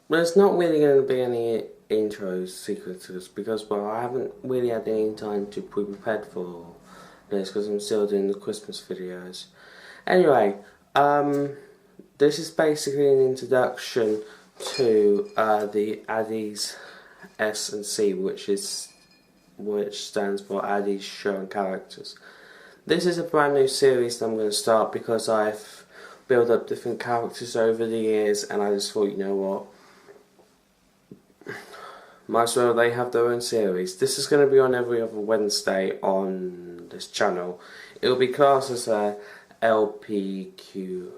there's not really going to be any intro sequences because, well, I haven't really had any time to be prepared for this because I'm still doing the Christmas videos. Anyway, this is basically an introduction to the Addies S and C, which stands for Addies Shown Characters. This is a brand new series that I'm going to start because I've built up different characters over the years, and I just thought, you know what, might as well they have their own series. This is going to be on every other Wednesday on this channel. It will be classed as a Lpqx,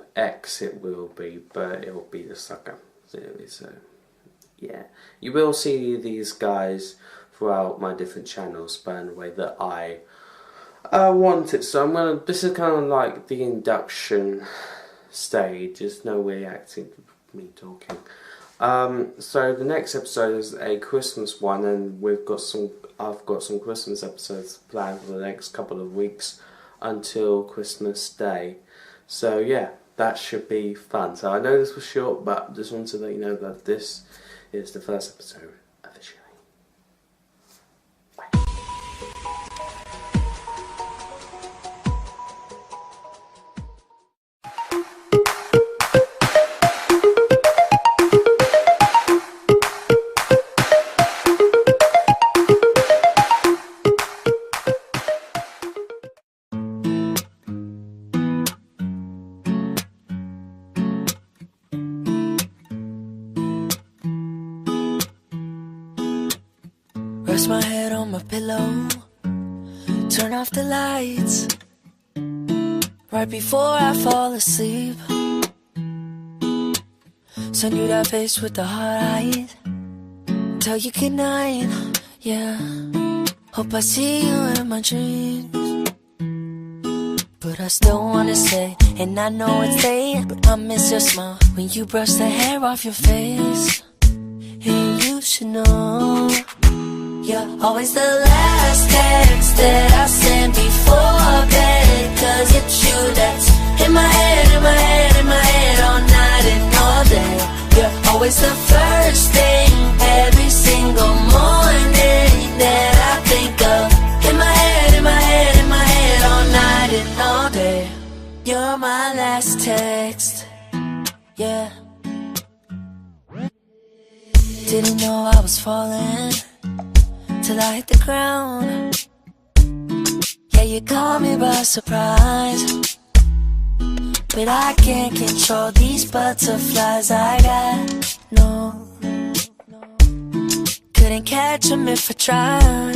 it will be, but it will be the Sucker series. So yeah, you will see these guys throughout my different channels, but in the way that I want it. So this is kind of like the induction stage. There's no way acting me talking. So the next episode is a Christmas one, and I've got some Christmas episodes planned for the next couple of weeks until Christmas Day. So yeah, that should be fun. So I know this was short, but just wanted to let you know that this is the first episode officially. Rest my head on my pillow, turn off the lights right before I fall asleep. Send you that face with the hot eyes, tell you goodnight, yeah. Hope I see you in my dreams, but I still wanna stay. And I know it's late, but I miss your smile when you brush the hair off your face. And you should know, you're always the last text that I send before bed. Cause it's you that's in my head, in my head, in my head all night and all day. You're always the first thing every single morning that I think of. In my head, in my head, in my head all night and all day. You're my last text, yeah. Didn't know I was falling till I hit the ground. Yeah, you caught me by surprise, but I can't control these butterflies I got. No, couldn't catch them if I tried.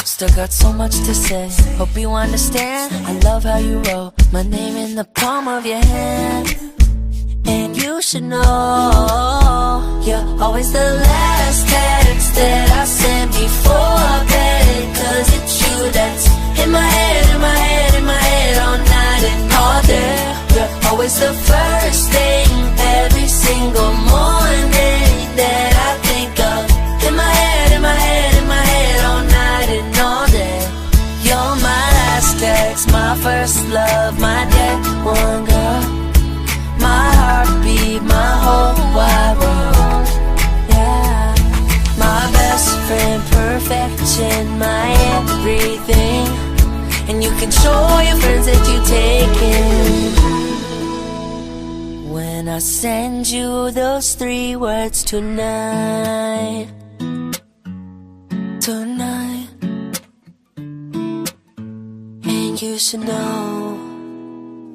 Still got so much to say, hope you understand. I love how you wrote my name in the palm of your hand. And you should know, you're always the last text that I send before bed. Cause it's you that's in my head, in my head, in my head all night and all day. You're always the first thing every single morning that I think of. In my head, in my head, in my head all night and all day. You're my last text, my first love, my day one girl, my heartbeat, my whole wide world, yeah. My best friend, perfection, my everything. And you can show your friends that you take it when I send you those 3 words tonight. Tonight. And you should know,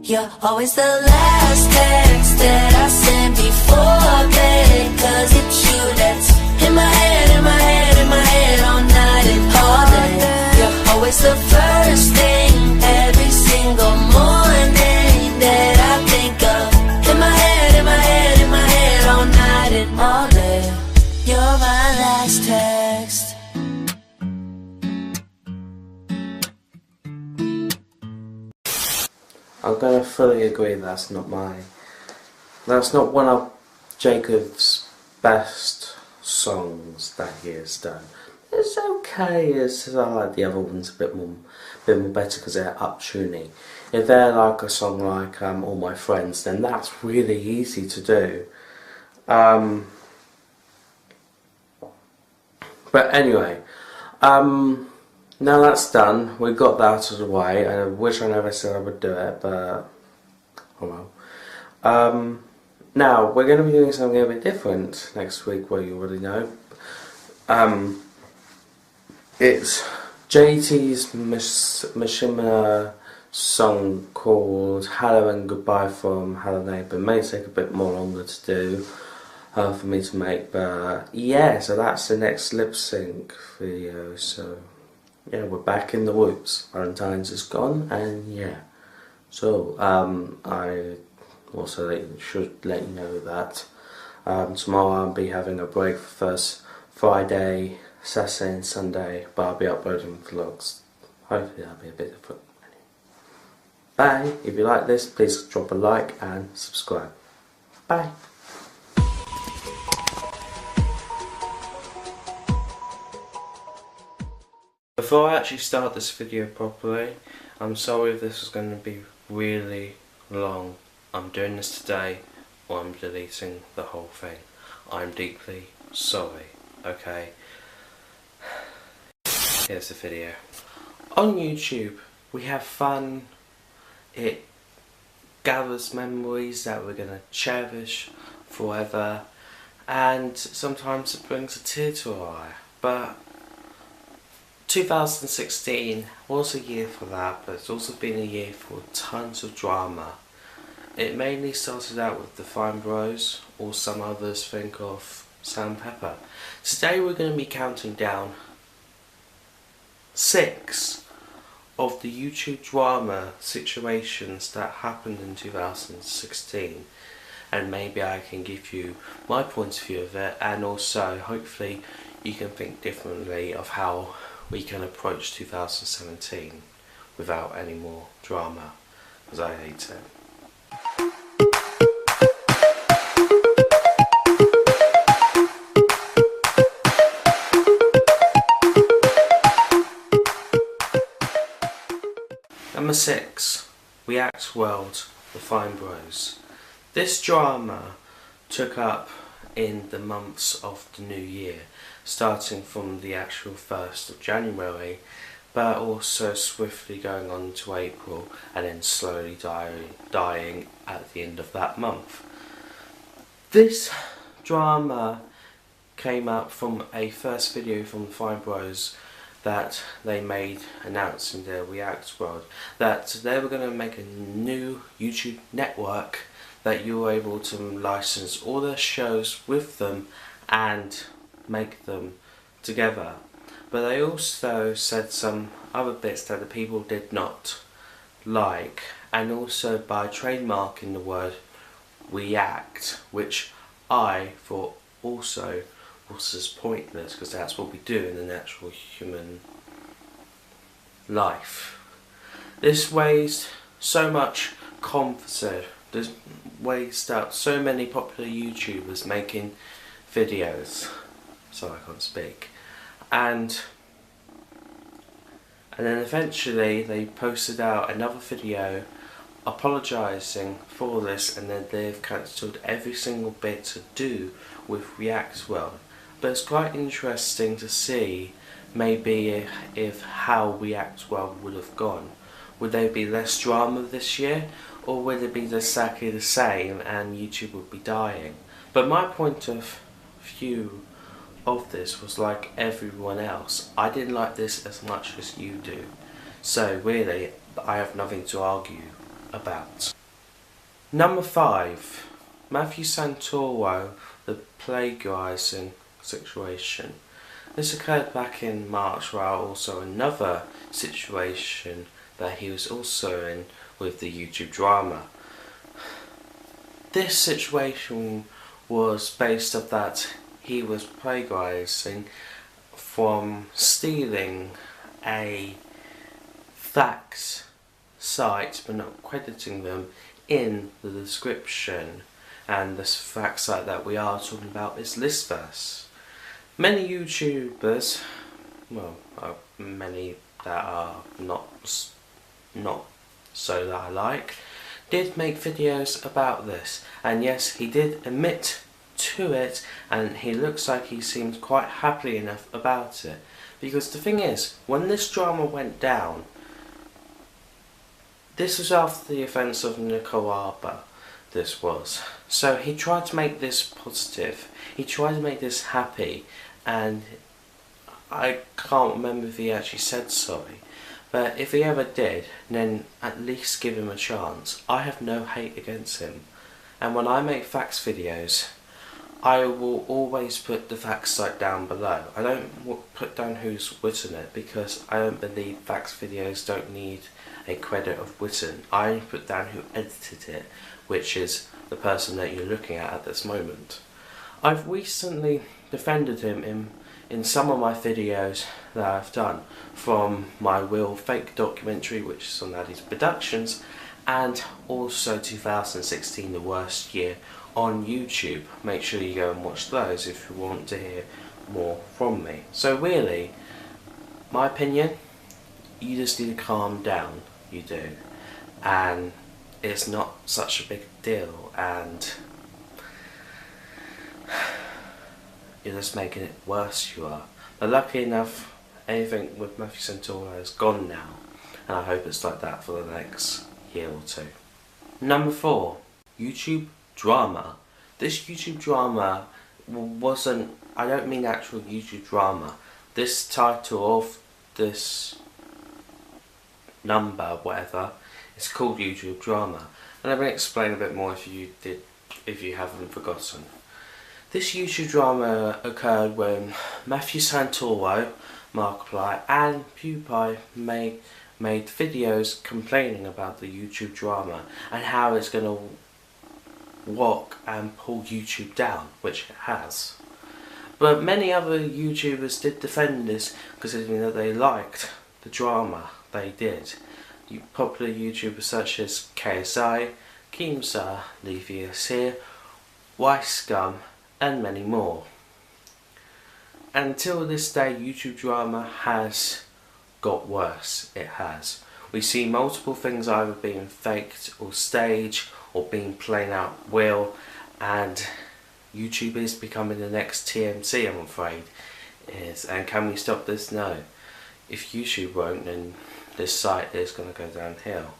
you're always the last text that I send before bed. Cause it's you that's in my head, in my head, in my head all night and all day. You're always the first thing every single morning that I think of. In my head, in my head, in my head all night and all day. You're my last text. I'm gonna fully agree that's not one of Jacob's best songs that he has done. It's okay, I like the other ones a bit more better because they're up-tuning. If they're like a song like All My Friends, then that's really easy to do. But anyway, now that's done. We've got that out of the way. I wish I never said I would do it, but oh well. Now we're going to be doing something a bit different next week. Well, you already know. It's JT's Mishima song called Hello and Goodbye from Hello Neighbour. It may take a bit more longer to do for me to make, but yeah, so that's the next lip sync video. So yeah, we're back in the whoops. Valentine's is gone, and yeah, so I also should let you know that tomorrow I'll be having a break for first Friday, Saturday and Sunday, but I'll be uploading vlogs. Hopefully that'll be a bit different. Bye. If you like this, please drop a like and subscribe. Bye. Before I actually start this video properly, I'm sorry if this is going to be really long. I'm doing this today, or I'm deleting the whole thing. I'm deeply sorry, okay? Here's the video. On YouTube, we have fun. It gathers memories that we're going to cherish forever, and sometimes it brings a tear to our eye. But 2016 was a year for that, but it's also been a year for tons of drama. It mainly started out with the Fine Bros, or some others think of Sam Pepper. Today we're going to be counting down 6 of the YouTube drama situations that happened in 2016, and maybe I can give you my point of view of it, and also hopefully you can think differently of how we can approach 2017 without any more drama, because I hate it. Number 6, React World, the Fine Bros. This drama took up in the months of the new year, starting from the actual 1st of January, but also swiftly going on to April, and then slowly dying at the end of that month. This drama came up from a first video from the Fine Bros that they made announcing their React World, that they were going to make a new YouTube network that you were able to license all their shows with them and make them together. But they also said some other bits that the people did not like, and also by trademarking the word react, which I thought also was as pointless, because that's what we do in the natural human life. This raised so much conflict. This raised up so many popular YouTubers making videos. Sorry, I can't speak. And then eventually they posted out another video apologising for this, and then they've cancelled every single bit to do with React World. But it's quite interesting to see maybe if how React World would have gone. Would there be less drama this year, or would it be exactly the same and YouTube would be dying? But my point of view of this was like everyone else. I didn't like this as much as you do. So really, I have nothing to argue about. Number 5, Matthew Santoro, the plagiarising situation. This occurred back in March, while also another situation that he was also in with the YouTube drama. This situation was based on that he was plagiarising from stealing a facts site but not crediting them in the description, and this fact site that we are talking about is Listverse. Many YouTubers, well, many that are not so that I like, did make videos about this, and yes, he did admit to it, and he looks like he seems quite happy enough about it. Because the thing is, when this drama went down, this was after the events of Nicaragua, this was. So he tried to make this positive, he tried to make this happy, and I can't remember if he actually said sorry. But if he ever did, then at least give him a chance. I have no hate against him. And when I make facts videos, I will always put the facts site down below. I don't put down who's written it, because I don't believe facts videos don't need a credit of written. I put down who edited it, which is the person that you're looking at this moment. I've recently defended him in some of my videos that I've done, from my real fake documentary, which is on Addy's Productions, and also 2016, the worst year, on YouTube. Make sure you go and watch those if you want to hear more from me. So really, my opinion, you just need to calm down, you do, and it's not such a big deal, and you're just making it worse, you are. But lucky enough, anything with Matthew Santoro is gone now, and I hope it's like that for the next year or two. Number 4, YouTube drama. This YouTube drama wasn't, I don't mean actual YouTube drama. This title of this number, whatever, it's called YouTube drama. And I'm going to explain a bit more if you haven't forgotten. This YouTube drama occurred when Matthew Santoro, Markiplier and PewDiePie made videos complaining about the YouTube drama and how it's going to walk and pull YouTube down, which it has. But many other YouTubers did defend this, considering that they liked the drama they did. Popular YouTubers such as KSI, Keemstar, Lpqx here, Scum, and many more. Until this day, YouTube drama has got worse. It has. We see multiple things either being faked or staged or being plain out real, and YouTube is becoming the next TMC, I'm afraid. And can we stop this? No. If YouTube won't, then this site is going to go downhill.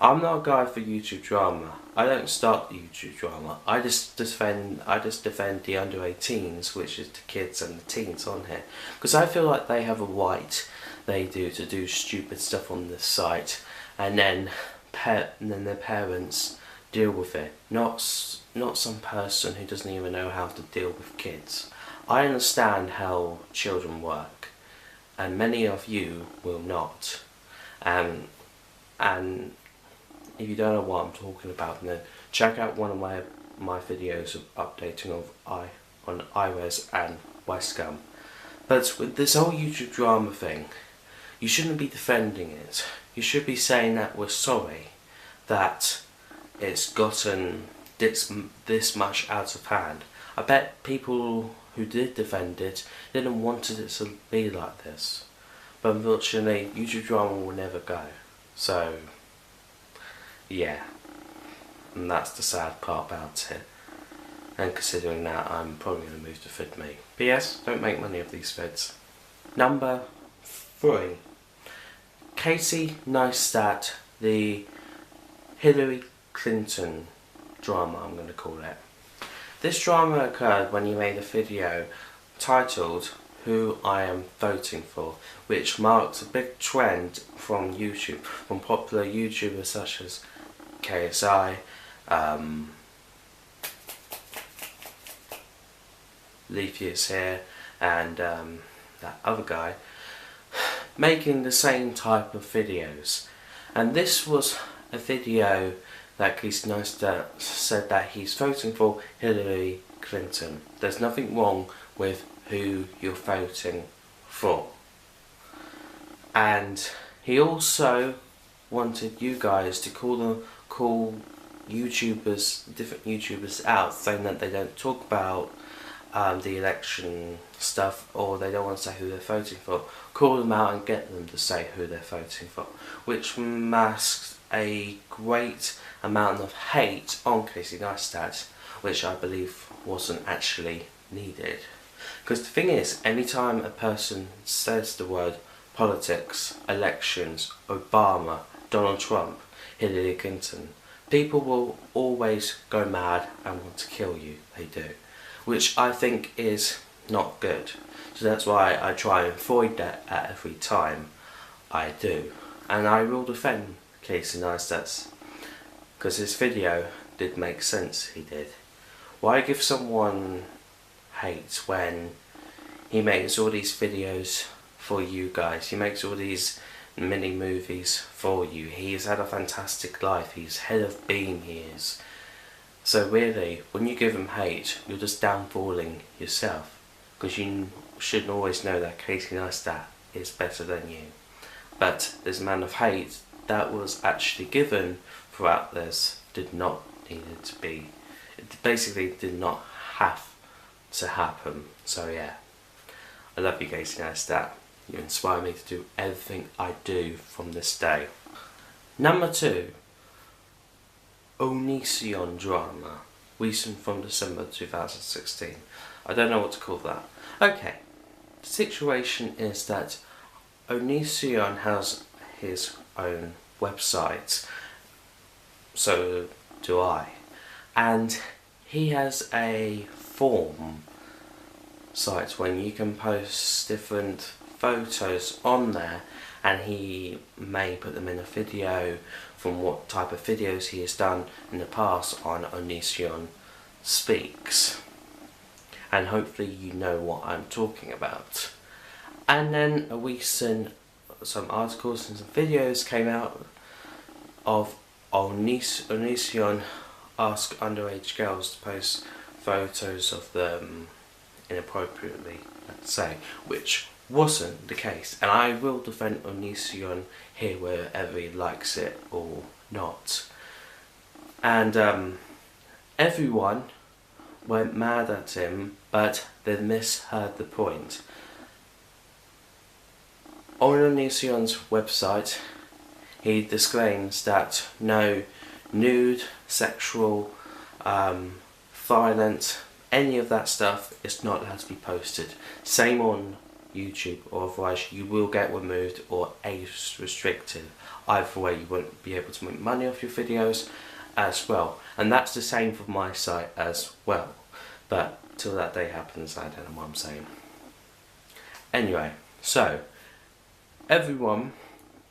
I'm not a guy for YouTube drama. I don't start the YouTube drama. I just defend the under 18s, which is the kids and the teens on here, because I feel like they have a right, they do, to do stupid stuff on this site, and then their parents deal with it. Not some person who doesn't even know how to deal with kids. I understand how children work, and many of you will not. And if you don't know what I'm talking about, then check out one of my videos of updating on iRes and Scum. But with this whole YouTube drama thing, you shouldn't be defending it. You should be saying that we're sorry that it's gotten this much out of hand. I bet people who did defend it didn't want it to be like this. But unfortunately, YouTube drama will never go. So, yeah. And that's the sad part about it. And considering that, I'm probably going to move to FidMe. P.S. Don't make money off these vids. Number 3. Casey Neistat, the Hillary Clinton drama, I'm going to call it. This drama occurred when he made a video titled Who I Am Voting For, which marked a big trend from YouTube, from popular YouTubers such as KSI, Lpqx here, and that other guy, making the same type of videos. And this was a video that Casey Neistat said that he's voting for Hillary Clinton. There's nothing wrong with who you're voting for. And he also wanted you guys to call YouTubers, different YouTubers out, saying that they don't talk about the election stuff, or they don't want to say who they're voting for. Call them out and get them to say who they're voting for, which masks a great amount of hate on Casey Neistat, which I believe wasn't actually needed. Because the thing is, anytime a person says the word politics, elections, Obama, Donald Trump, Hillary Clinton, people will always go mad and want to kill you. They do, which I think is not good. So that's why I try and avoid that at every time I do. And I will defend Casey Neistat, because his video did make sense, he did. Why give someone hate when he makes all these videos for you guys? He makes all these mini movies for you. He's had a fantastic life. He's head of being he is. So really, when you give him hate, you're just downfalling yourself, because you should always know that Casey Neistat is better than you. But this amount of hate that was actually given throughout this did not need it to be. It basically did not have to happen. So yeah, I love you, Casey Neistat. You inspire me to do everything I do from this day. Number 2, Onision drama, recent from December 2016. I don't know what to call that. Okay, the situation is that Onision has his own website, so do I, and he has a form site when you can post different photos on there, and he may put them in a video from what type of videos he has done in the past on Onision Speaks, and hopefully you know what I'm talking about. And then some articles and some videos came out of Onision ask underage girls to post photos of them inappropriately, let's say, which wasn't the case. And I will defend Onision here wherever he likes it or not. And everyone went mad at him, but they misheard the point. On Onision's website, he disclaims that no nude, sexual, violent, any of that stuff is not allowed to be posted. Same on YouTube, or otherwise you will get removed or age restricted. Either way, you won't be able to make money off your videos as well. And that's the same for my site as well. But till that day happens, I don't know what I'm saying. Anyway, so everyone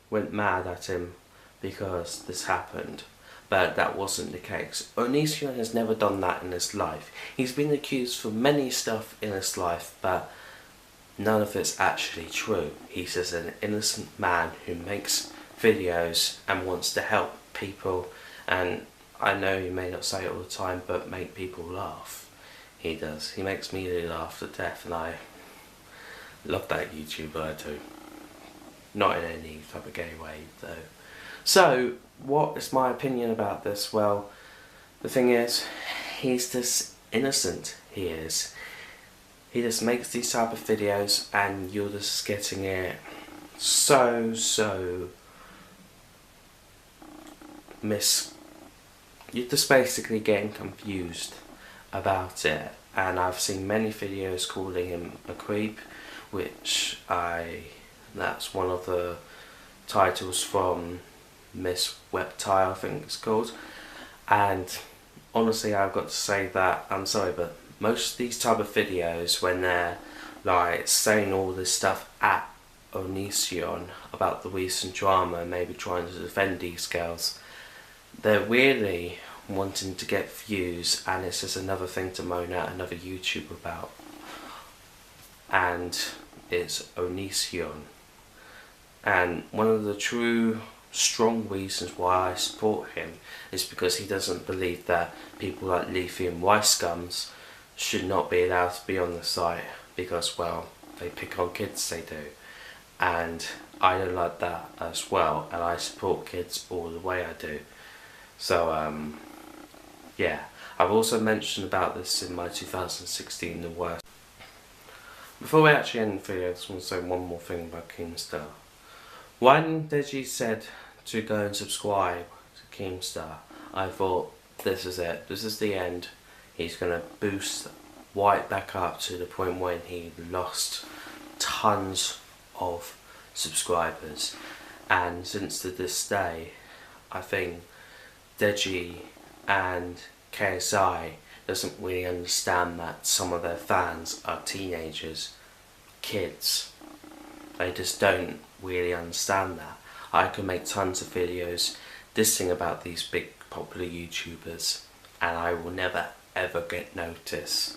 went mad at him because this happened, but that wasn't the case. Onision has never done that in his life. He's been accused for many stuff in his life, but none of it's actually true. He's just an innocent man who makes videos and wants to help people, and I know he may not say it all the time, but make people laugh. He does. He makes me laugh to death, and I love that YouTuber, I do. Not in any type of gay way though. So, what is my opinion about this? Well, the thing is, he's just innocent, he is. He just makes these type of videos and you're just getting it so you're just basically getting confused about it. And I've seen many videos calling him a creep, which that's one of the titles from Miss Webtile, I think it's called. And honestly, I've got to say that, I'm sorry, but most of these type of videos, when they're like saying all this stuff at Onision about the recent drama, maybe trying to defend these girls, they're really wanting to get views, and it's just another thing to moan at another YouTuber about. And it's Onision. And one of the true strong reasons why I support him is because he doesn't believe that people like lithium rice gums should not be allowed to be on the site because, well, they pick on kids, they do. And I don't like that as well, and I support kids all the way I do. So yeah, I've also mentioned about this in my 2016 The Worst. Before we actually end the video, I just want to say one more thing about Keemstar. When Deji said to go and subscribe to Keemstar, I thought, this is it, this is the end. he's going to boost White back up to the point when he lost tons of subscribers. And since to this day, I think Deji and KSI doesn't really understand that some of their fans are teenagers, kids. They just don't really understand that. I could make tons of videos dissing about these big popular YouTubers, and I will never ever get noticed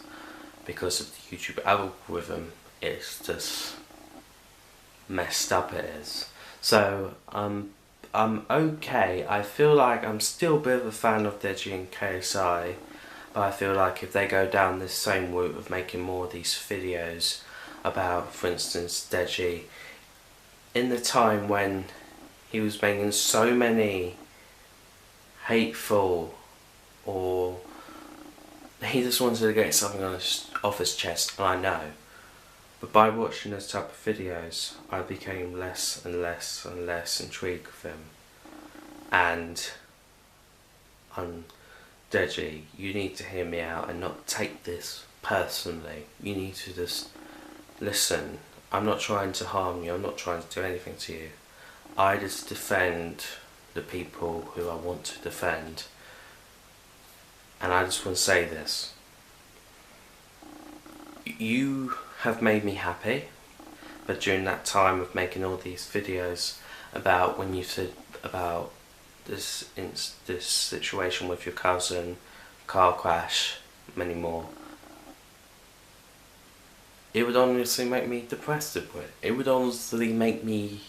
because of the YouTube algorithm. It's just messed up, it is. So I'm okay. I feel like I'm still a bit of a fan of Deji and KSI, but I feel like if they go down this same route of making more of these videos about, for instance, Deji, in the time when he was making so many hateful, or he just wanted to get something off his chest, and I know. But by watching those type of videos, I became less and less and less intrigued with him. And Deji, you need to hear me out and not take this personally. You need to just listen. I'm not trying to harm you, I'm not trying to do anything to you. I just defend the people who I want to defend. And I just want to say this. You have made me happy, but during that time of making all these videos about when you said about this situation with your cousin, car crash, many more, it would honestly make me depressed a bit. It would honestly make me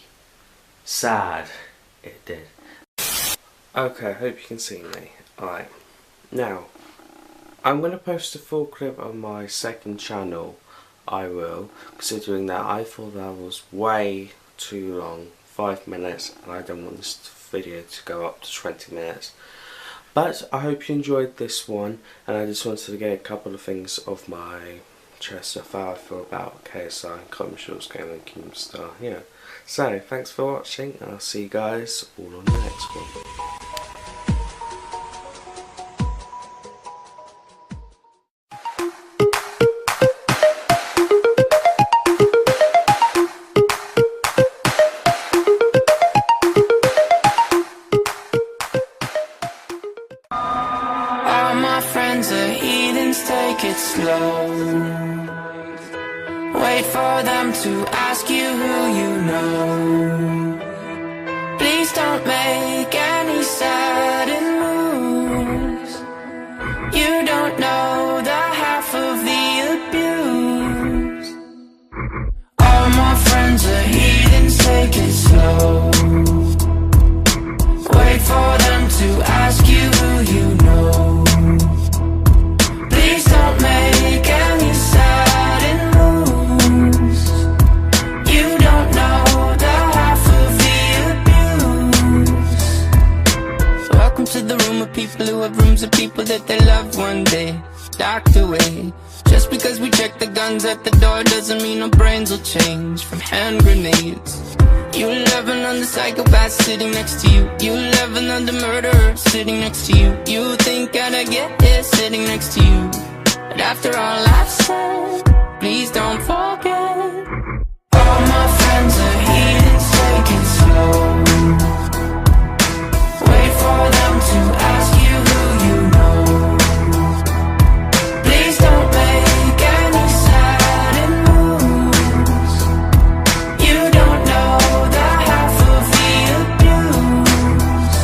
sad. It did. Okay, I hope you can see me. Alright. Now, I'm going to post a full clip on my second channel. I will, considering that I thought that was way too long, 5 minutes, and I don't want this video to go up to 20 minutes. But I hope you enjoyed this one, and I just wanted to get a couple of things off my chest of how I feel about KSI, Common Shorts Game and Kingdom Star. Yeah. So, thanks for watching, and I'll see you guys all on the next one. All my friends are heathens, take it slow. Wait for them to ask you who you know. Please don't make any sudden moves. You don't know the half of the abuse. All my friends are heathens, take it slow. Wait for them to ask you who you know. Please don't make any sudden moves. You don't know the half of the abuse. Welcome to the room of people who have rooms of people that they love one day docked away. Just because we check the guns at the door doesn't mean our brains will change from hand grenades. You love another psychopath sitting next to you. You love another murderer sitting next to you. You think I'd get here sitting next to you. But after all I've said, please don't forget. All my friends are heathens, take it slow. Wait for them to ask you who you know. Please don't make any sudden moves. You don't know the half of the abuse.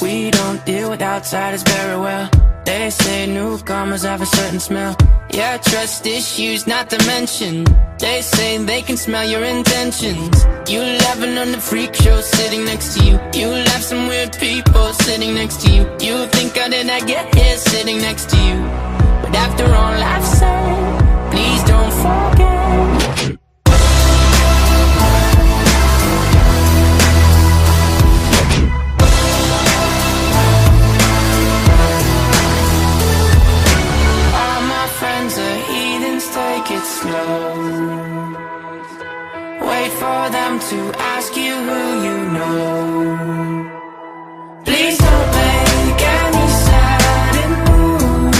We don't deal with outsiders very well. They say newcomers have a certain smell. Yeah, trust issues not to mention. They say they can smell your intentions. You laughing on the freak show sitting next to you. You laugh some weird people sitting next to you. You think how did I get here sitting next to you. But after all I've said, please don't forget. Take it slow. Wait for them to ask you who you know. Please don't make any sudden moves.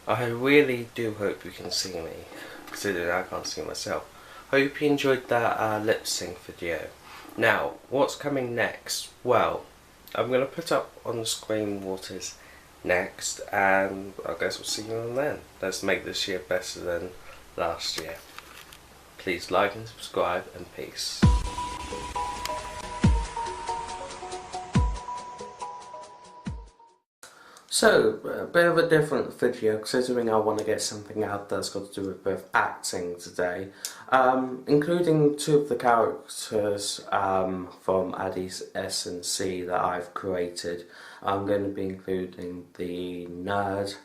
I really do hope you can see me, considering I can't see myself. Hope you enjoyed that lip sync video. Now, what's coming next? Well, I'm going to put up on the screen what is next, and I guess we'll see you on then. Let's make this year better than last year. Please like and subscribe, and peace. So, a bit of a different video, considering I want to get something out that's got to do with both acting today, including two of the characters from Addie's S&C that I've created. I'm going to be including the nerd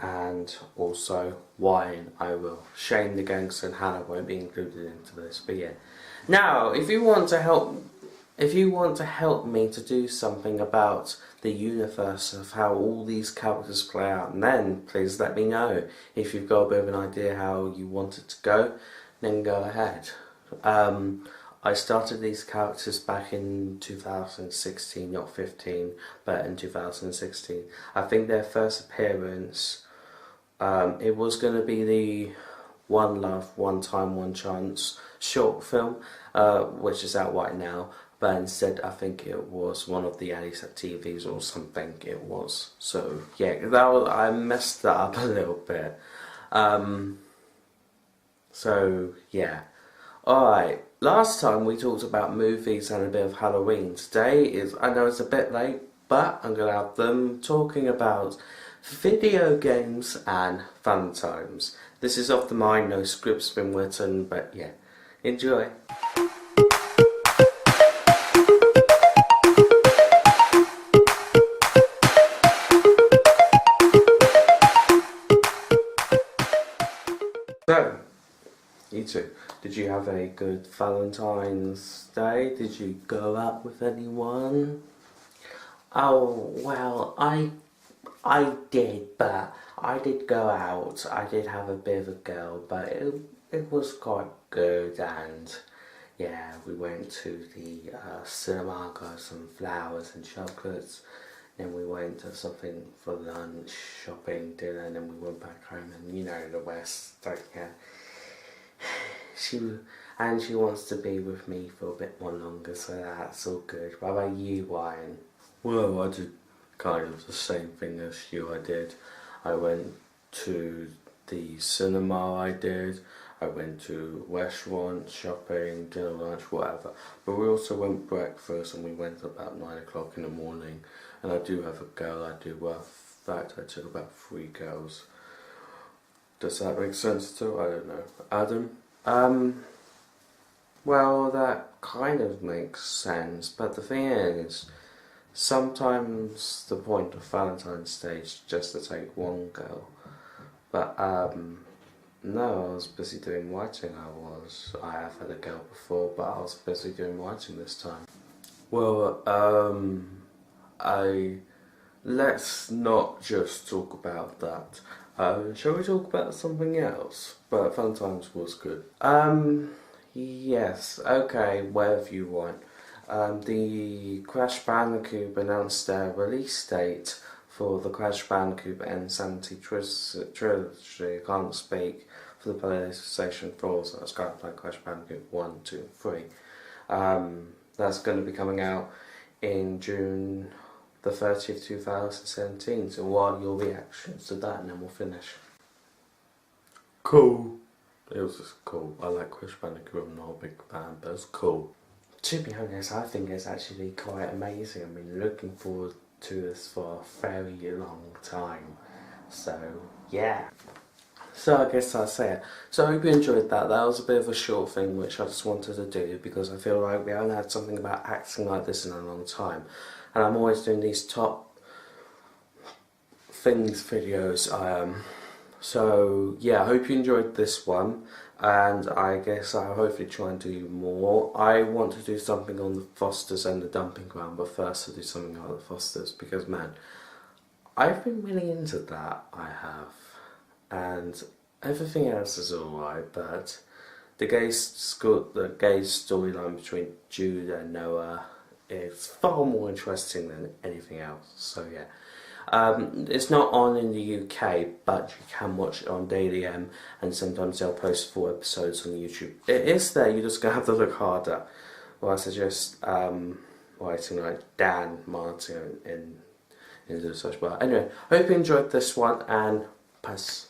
and also Wine. I will. Shane the Gangster and Hannah won't be included into this, but yeah. Now, if you want to help me to do something about the universe of how all these characters play out, and then please let me know. If you've got a bit of an idea how you want it to go, then go ahead. I started these characters back in 2016, not 15, but in 2016. I think their first appearance, it was going to be the One Love, One Time, One Chance short film, which is out right now. But instead, I think it was one of the Addie's TVs or something. It was. So yeah, I messed that up a little bit. So yeah. Alright, last time we talked about movies and a bit of Halloween. Today is, I know it's a bit late, but I'm going to have them talking about video games and fun times. This is off the mind, no script's been written, but yeah, enjoy. So, you two, did you have a good Valentine's Day? Did you go out with anyone? Oh, well, I did, but I did go out. I did have a bit of a girl, but it was quite good, and yeah, we went to the cinema, got some flowers and chocolates. Then we went to something for lunch, shopping, dinner, and then we went back home, and you know the West, like, yeah. She wants to be with me for a bit more longer, so that's all good. What about you, Ryan? Well, I did kind of the same thing as you. I went to the cinema, I went to restaurant, shopping, dinner, lunch, whatever. But we also went breakfast, and we went about 9 o'clock in the morning. And I do have a girl, in fact I took about 3 girls. Does that make sense too? I don't know. Adam? Well, that kind of makes sense, but the thing is, sometimes the point of Valentine's Day is just to take one girl. But, no, I was busy doing writing, I have had a girl before, but I was busy doing writing this time. Well, let's not just talk about that. Shall we talk about something else? But Valentine's was good. Yes, okay, wherever you want. The Crash Bandicoot announced their release date for the Crash Bandicoot Insanity Trilogy. I can't speak, for the PlayStation 4, so that's kind of like Crash Bandicoot 1, 2, 3. That's going to be coming out in June the 30th, 2017. So what are your reactions to that, and then we'll finish. Cool. It was just cool. I like Crash Bandicoot, I'm not a big fan, but it's cool. To be honest, I think it's actually quite amazing. I've been looking forward to this for a very long time. So, yeah. So I guess that's it. So I hope you enjoyed that. That was a bit of a short thing which I just wanted to do because I feel like we haven't had something about acting like this in a long time. And I'm always doing these top things videos. So yeah, I hope you enjoyed this one. And I guess I'll hopefully try and do more. I want to do something on the Fosters and the dumping ground, but first I'll do something on the Fosters because, man, I've been really into that, I have. And everything else is alright, but the gay storyline between Jude and Noah is far more interesting than anything else. So yeah. It's not on in the UK, but you can watch it on Daily M, and sometimes they'll post full episodes on YouTube. It is there, you're just going to have to look harder. Well, I suggest writing like Dan Martin in the search bar. Anyway, hope you enjoyed this one, and peace.